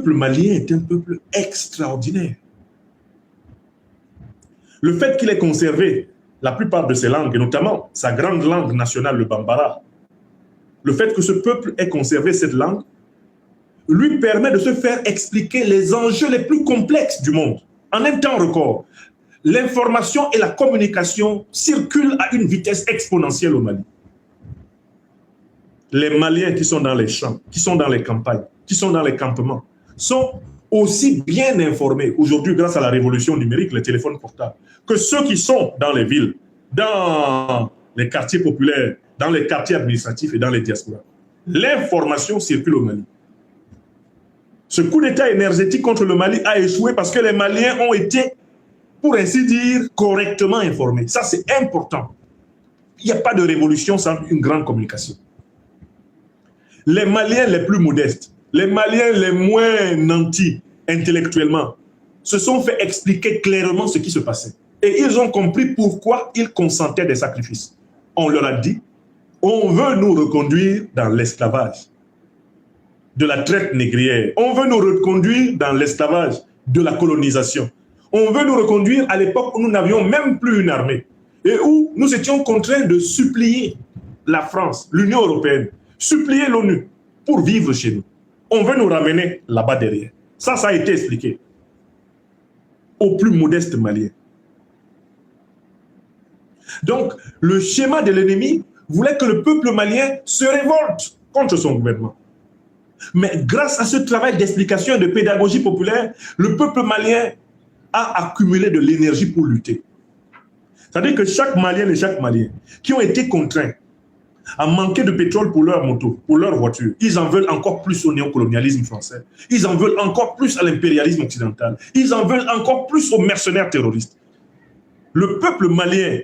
peuple malien est un peuple extraordinaire. Le fait qu'il ait conservé la plupart de ses langues, et notamment sa grande langue nationale, le Bambara, le fait que ce peuple ait conservé cette langue, lui permet de se faire expliquer les enjeux les plus complexes du monde en un temps record. L'information et la communication circulent à une vitesse exponentielle au Mali. Les Maliens qui sont dans les champs, qui sont dans les campagnes, qui sont dans les campements, sont aussi bien informés aujourd'hui grâce à la révolution numérique, les téléphones portables, que ceux qui sont dans les villes, dans les quartiers populaires, dans les quartiers administratifs et dans les diasporas. L'information circule au Mali. Ce coup d'État énergétique contre le Mali a échoué parce que les Maliens ont été, pour ainsi dire, correctement informés. Ça, c'est important. Il n'y a pas de révolution sans une grande communication. Les Maliens les plus modestes, les Maliens les moins nantis intellectuellement, se sont fait expliquer clairement ce qui se passait. Et ils ont compris pourquoi ils consentaient des sacrifices. On leur a dit, on veut nous reconduire dans l'esclavage de la traite négrière. On veut nous reconduire dans l'esclavage de la colonisation. On veut nous reconduire à l'époque où nous n'avions même plus une armée et où nous étions contraints de supplier la France, l'Union européenne, supplier l'ONU pour vivre chez nous. On veut nous ramener là-bas derrière. Ça a été expliqué aux plus modestes Maliens. Donc, le schéma de l'ennemi voulait que le peuple malien se révolte contre son gouvernement. Mais grâce à ce travail d'explication et de pédagogie populaire, le peuple malien a accumulé de l'énergie pour lutter. C'est-à-dire que chaque Malien et chaque Malien qui ont été contraints à manquer de pétrole pour leur moto, pour leur voiture, ils en veulent encore plus au néocolonialisme français, ils en veulent encore plus à l'impérialisme occidental, ils en veulent encore plus aux mercenaires terroristes. Le peuple malien,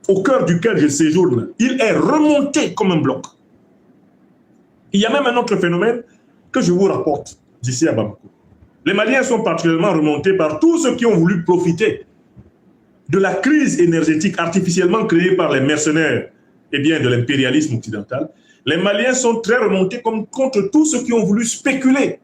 au cœur duquel je séjourne, il est remonté comme un bloc. Il y a même un autre phénomène que je vous rapporte d'ici à Bamako. Les Maliens sont particulièrement remontés par tous ceux qui ont voulu profiter de la crise énergétique artificiellement créée par les mercenaires et bien de l'impérialisme occidental. Les Maliens sont très remontés contre tous ceux qui ont voulu spéculer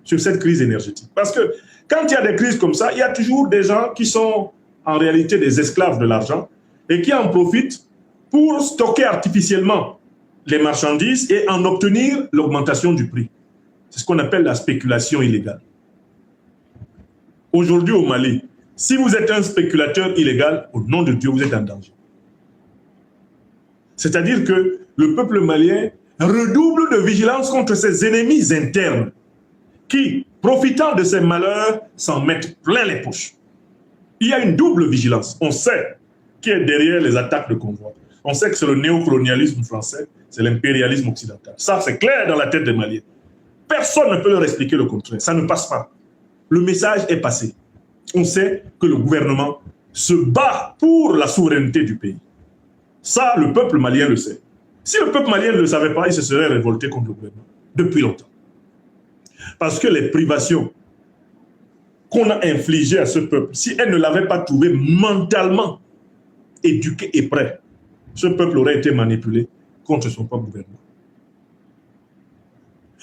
sur cette crise énergétique. Parce que quand il y a des crises comme ça, il y a toujours des gens qui sont en réalité des esclaves de l'argent et qui en profitent pour stocker artificiellement les marchandises et en obtenir l'augmentation du prix. C'est ce qu'on appelle la spéculation illégale. Aujourd'hui au Mali, si vous êtes un spéculateur illégal, au nom de Dieu, vous êtes en danger. C'est-à-dire que le peuple malien redouble de vigilance contre ses ennemis internes qui, profitant de ses malheurs, s'en mettent plein les poches. Il y a une double vigilance. On sait qui est derrière les attaques de convois. On sait que c'est le néocolonialisme français, c'est l'impérialisme occidental. Ça, c'est clair dans la tête des Maliens. Personne ne peut leur expliquer le contraire. Ça ne passe pas. Le message est passé. On sait que le gouvernement se bat pour la souveraineté du pays. Ça, le peuple malien le sait. Si le peuple malien ne le savait pas, il se serait révolté contre le gouvernement depuis longtemps. Parce que les privations qu'on a infligées à ce peuple, si elles ne l'avaient pas trouvé mentalement éduqué et prêt, ce peuple aurait été manipulé contre son propre gouvernement.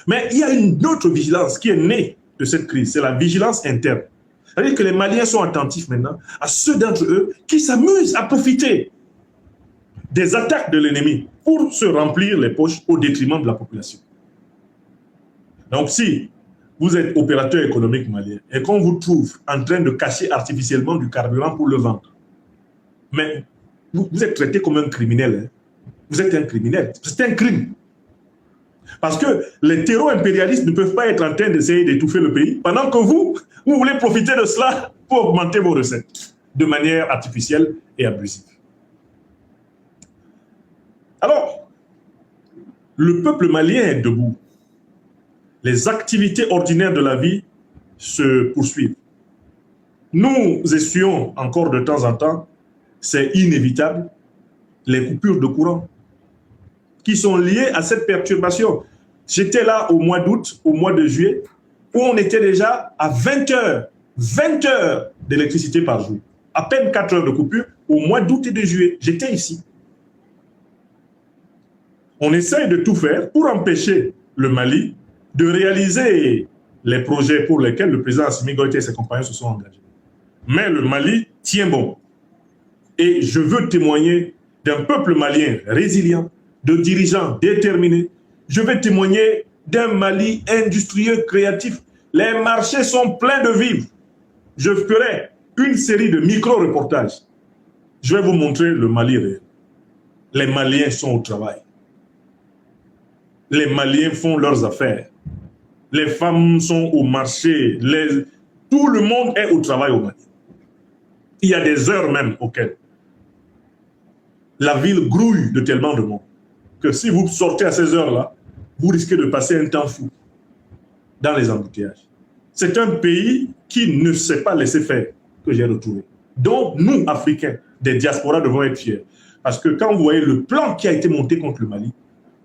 Mais il y a une autre vigilance qui est née de cette crise, c'est la vigilance interne. C'est-à-dire que les Maliens sont attentifs maintenant à ceux d'entre eux qui s'amusent à profiter des attaques de l'ennemi pour se remplir les poches au détriment de la population. Donc si vous êtes opérateur économique malien et qu'on vous trouve en train de cacher artificiellement du carburant pour le vendre, mais vous êtes traité comme un criminel. Hein. Vous êtes un criminel. C'est un crime. Parce que les terreaux impérialistes ne peuvent pas être en train d'essayer d'étouffer le pays pendant que vous voulez profiter de cela pour augmenter vos recettes de manière artificielle et abusive. Alors, le peuple malien est debout. Les activités ordinaires de la vie se poursuivent. Nous essuyons encore de temps en temps, c'est inévitable, les coupures de courant qui sont liées à cette perturbation. J'étais là au mois d'août, au mois de juillet, où on était déjà à 20 heures d'électricité par jour. À peine 4 heures de coupure au mois d'août et de juillet. J'étais ici. On essaye de tout faire pour empêcher le Mali de réaliser les projets pour lesquels le président Assimi Goïta et ses compagnons se sont engagés. Mais le Mali tient bon. Et je veux témoigner d'un peuple malien résilient, de dirigeants déterminés. Je veux témoigner d'un Mali industrieux, créatif. Les marchés sont pleins de vivres. Je ferai une série de micro-reportages. Je vais vous montrer le Mali réel. Les Maliens sont au travail. Les Maliens font leurs affaires. Les femmes sont au marché. Tout le monde est au travail au Mali. Il y a des heures même auxquelles la ville grouille de tellement de monde que si vous sortez à ces heures-là, vous risquez de passer un temps fou dans les embouteillages. C'est un pays qui ne s'est pas laissé faire que j'ai retrouvé. Donc, nous, Africains, des diasporas, devons être fiers. Parce que quand vous voyez le plan qui a été monté contre le Mali,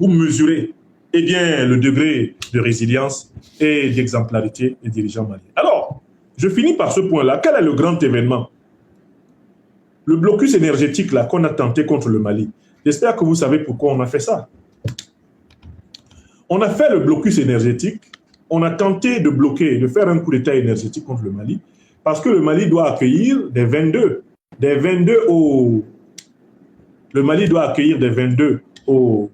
vous mesurez eh bien, le degré de résilience et d'exemplarité des dirigeants maliens. Alors, je finis par ce point-là. Quel est le grand événement? Le blocus énergétique là qu'on a tenté contre le Mali. J'espère que vous savez pourquoi on a fait ça. On a fait le blocus énergétique, on a tenté de bloquer, de faire un coup d'État énergétique contre le Mali, parce que le Mali doit accueillir des 22 au... Le Mali doit accueillir des 22 au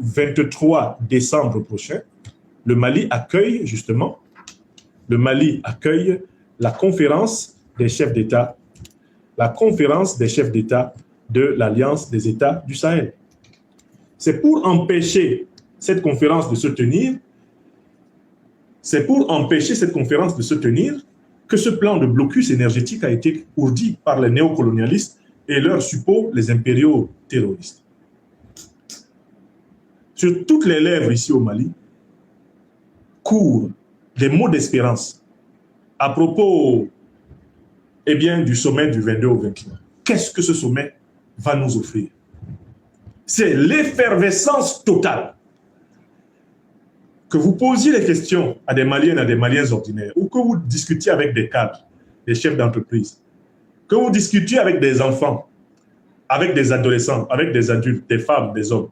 23 décembre prochain. Le Mali accueille justement, la conférence des chefs d'État, de l'Alliance des États du Sahel. C'est pour empêcher cette conférence de se tenir, que ce plan de blocus énergétique a été ourdi par les néocolonialistes et leurs suppôts, les impériaux terroristes. Sur toutes les lèvres ici au Mali, courent des mots d'espérance à propos eh bien, du sommet du 22 au 23. Qu'est-ce que ce sommet va nous offrir? C'est l'effervescence totale. Que vous posiez les questions à des Maliennes, à des Maliens ordinaires, ou que vous discutiez avec des cadres, des chefs d'entreprise, que vous discutiez avec des enfants, avec des adolescents, avec des adultes, des femmes, des hommes,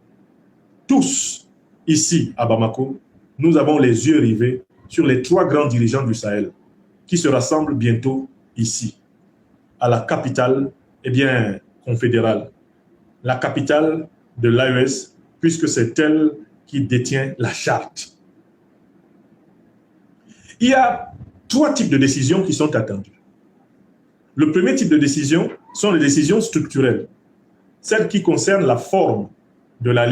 tous, ici, à Bamako, nous avons les yeux rivés sur les 3 grands dirigeants du Sahel qui se rassemblent bientôt ici, à la capitale, eh bien, confédérale, la capitale de l'AES, puisque c'est elle qui détient la charte. Il y a 3 types de décisions qui sont attendues. Le premier type de décision sont les décisions structurelles, celles qui concernent la forme de la